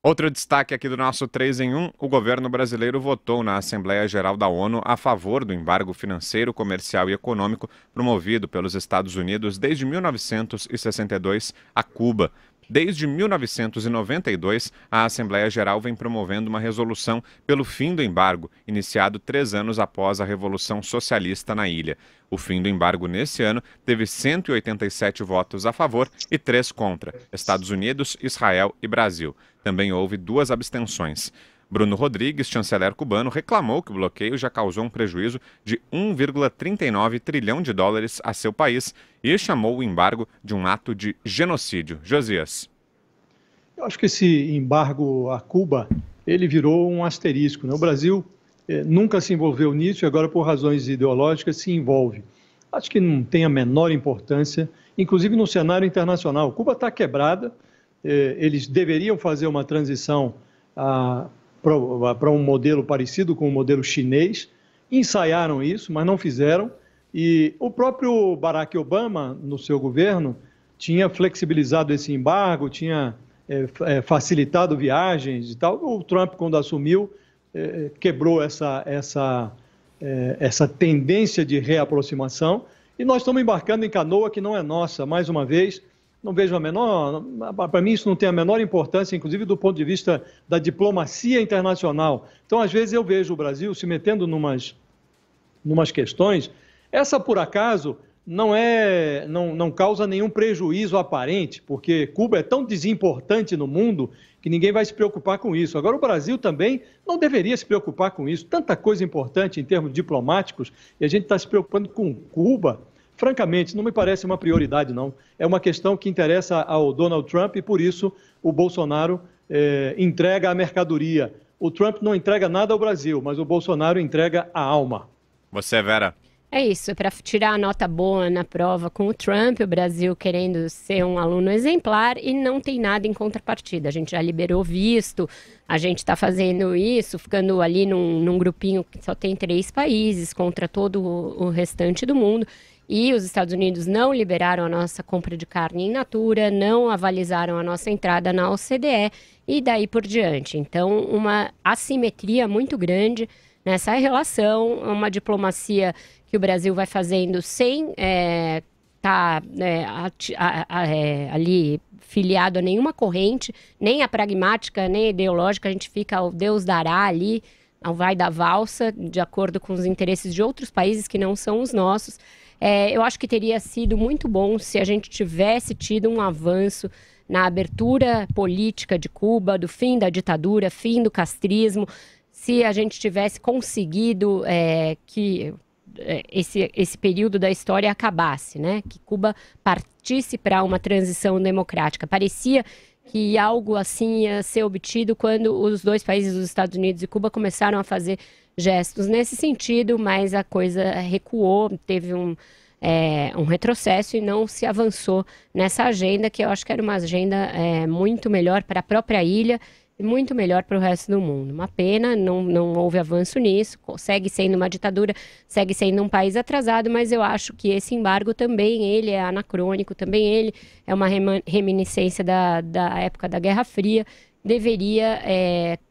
Outro destaque aqui do nosso 3 em 1, o governo brasileiro votou na Assembleia Geral da ONU a favor do embargo financeiro, comercial e econômico promovido pelos Estados Unidos desde 1962 a Cuba. Desde 1992, a Assembleia Geral vem promovendo uma resolução pelo fim do embargo, iniciado 3 anos após a Revolução Socialista na ilha. O fim do embargo nesse ano teve 187 votos a favor e 3 contra: Estados Unidos, Israel e Brasil. Também houve 2 abstenções. Bruno Rodrigues, chanceler cubano, reclamou que o bloqueio já causou um prejuízo de 1,39 trilhão de dólares a seu país e chamou o embargo de um ato de genocídio. Josias. Eu acho que esse embargo a Cuba, ele virou um asterisco, né? O Brasil nunca se envolveu nisso e agora, por razões ideológicas, se envolve. Acho que não tem a menor importância, inclusive no cenário internacional. Cuba está quebrada, eles deveriam fazer uma transição para um modelo parecido com o modelo chinês, ensaiaram isso, mas não fizeram, e o próprio Barack Obama, no seu governo, tinha flexibilizado esse embargo, tinha facilitado viagens e tal. O Trump, quando assumiu, quebrou essa tendência de reaproximação, e nós estamos embarcando em canoa que não é nossa, mais uma vez. Não vejo a menor, para mim isso não tem a menor importância, inclusive do ponto de vista da diplomacia internacional. Então, às vezes eu vejo o Brasil se metendo numas questões, essa por acaso não causa nenhum prejuízo aparente, porque Cuba é tão desimportante no mundo que ninguém vai se preocupar com isso. Agora, o Brasil também não deveria se preocupar com isso. Tanta coisa importante em termos diplomáticos, e a gente está se preocupando com Cuba. Francamente, não me parece uma prioridade, não. É uma questão que interessa ao Donald Trump e, por isso, o Bolsonaro entrega a mercadoria. O Trump não entrega nada ao Brasil, mas o Bolsonaro entrega a alma. Você, Vera? É isso, para tirar a nota boa na prova com o Trump, o Brasil querendo ser um aluno exemplar e não tem nada em contrapartida. A gente já liberou visto, a gente está fazendo isso, ficando ali num grupinho que só tem 3 países contra todo o restante do mundo. E os Estados Unidos não liberaram a nossa compra de carne in natura, não avalizaram a nossa entrada na OCDE e daí por diante. Então, uma assimetria muito grande nessa relação, uma diplomacia que o Brasil vai fazendo sem estar ali filiado a nenhuma corrente, nem a pragmática, nem a ideológica. A gente fica ao Deus dará ali, ao vai da valsa, de acordo com os interesses de outros países que não são os nossos. Eu acho que teria sido muito bom se a gente tivesse tido um avanço na abertura política de Cuba, do fim da ditadura, fim do castrismo, se a gente tivesse conseguido que esse período da história acabasse, né? Que Cuba partisse para uma transição democrática. Parecia que algo assim ia ser obtido quando os 2 países, os Estados Unidos e Cuba, começaram a fazer gestos nesse sentido, mas a coisa recuou, teve um retrocesso e não se avançou nessa agenda, que eu acho que era uma agenda muito melhor para a própria ilha e muito melhor para o resto do mundo. Uma pena, não houve avanço nisso, segue sendo uma ditadura, segue sendo um país atrasado, mas eu acho que esse embargo também, ele é anacrônico, também ele é uma reminiscência da época da Guerra Fria. Deveria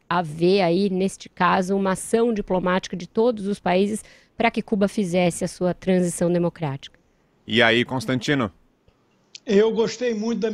haver aí, neste caso, uma ação diplomática de todos os países para que Cuba fizesse a sua transição democrática. E aí, Constantino? Eu gostei muito da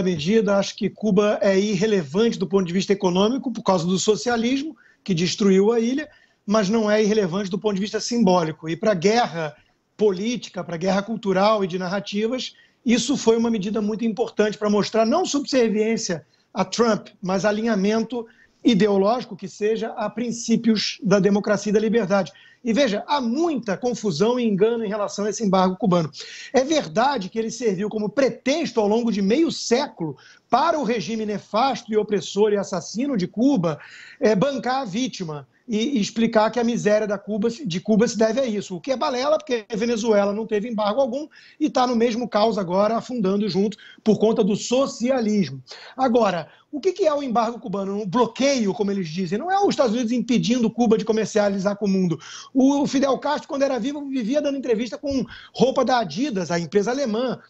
medida, acho que Cuba é irrelevante do ponto de vista econômico por causa do socialismo, que destruiu a ilha, mas não é irrelevante do ponto de vista simbólico. E para a guerra política, para a guerra cultural e de narrativas, isso foi uma medida muito importante para mostrar não subserviência a Trump, mas alinhamento ideológico que seja a princípios da democracia e da liberdade. E veja, há muita confusão e engano em relação a esse embargo cubano. É verdade que ele serviu como pretexto ao longo de meio século para o regime nefasto e opressor e assassino de Cuba bancar a vítima e explicar que a miséria de Cuba se deve a isso. O que é balela, porque a Venezuela não teve embargo algum e está no mesmo caos agora, afundando junto por conta do socialismo. Agora, o que é o embargo cubano? Um bloqueio, como eles dizem. Não é os Estados Unidos impedindo Cuba de comercializar com o mundo. O Fidel Castro, quando era vivo, vivia dando entrevista com roupa da Adidas, a empresa alemã.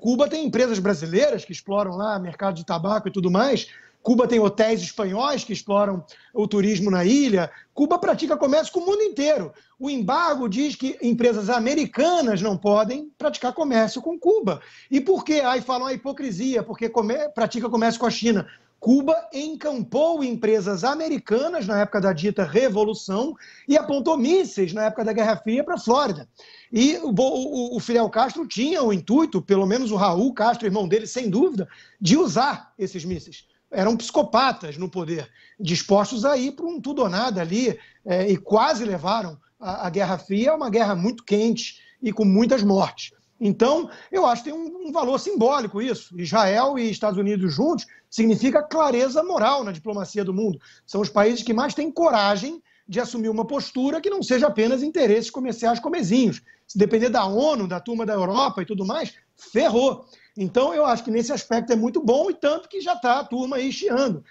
Cuba tem empresas brasileiras que exploram lá mercado de tabaco e tudo mais. Cuba tem hotéis espanhóis que exploram o turismo na ilha. Cuba pratica comércio com o mundo inteiro. O embargo diz que empresas americanas não podem praticar comércio com Cuba. E por quê? Aí falam a hipocrisia, porque pratica comércio com a China. Cuba encampou empresas americanas na época da dita Revolução e apontou mísseis na época da Guerra Fria para a Flórida. E o Fidel Castro tinha o intuito, pelo menos o Raul Castro, irmão dele, sem dúvida, de usar esses mísseis. Eram psicopatas no poder, dispostos a ir para um tudo ou nada ali, e quase levaram a Guerra Fria a uma guerra muito quente e com muitas mortes. Então, eu acho que tem um valor simbólico isso. Israel e Estados Unidos juntos significa clareza moral na diplomacia do mundo. São os países que mais têm coragem de assumir uma postura que não seja apenas interesses comerciais comezinhos. Se depender da ONU, da turma da Europa e tudo mais, ferrou. Então, eu acho que nesse aspecto é muito bom, e tanto que já está a turma aí chiando.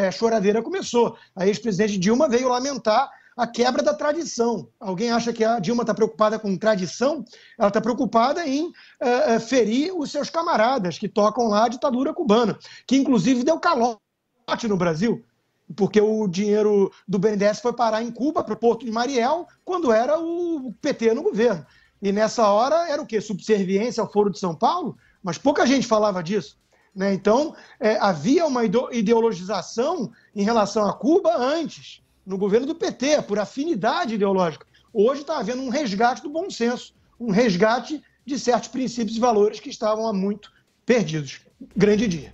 A choradeira começou. A ex-presidente Dilma veio lamentar a quebra da tradição. Alguém acha que a Dilma está preocupada com tradição? Ela está preocupada em ferir os seus camaradas que tocam lá a ditadura cubana, que inclusive deu calote no Brasil, porque o dinheiro do BNDES foi parar em Cuba, para o Porto de Mariel, quando era o PT no governo. E nessa hora era o quê? Subserviência ao Foro de São Paulo? Mas pouca gente falava disso. Né? Então, havia uma ideologização em relação a Cuba antes, no governo do PT, por afinidade ideológica. Hoje está havendo um resgate do bom senso, um resgate de certos princípios e valores que estavam há muito perdidos. Grande dia.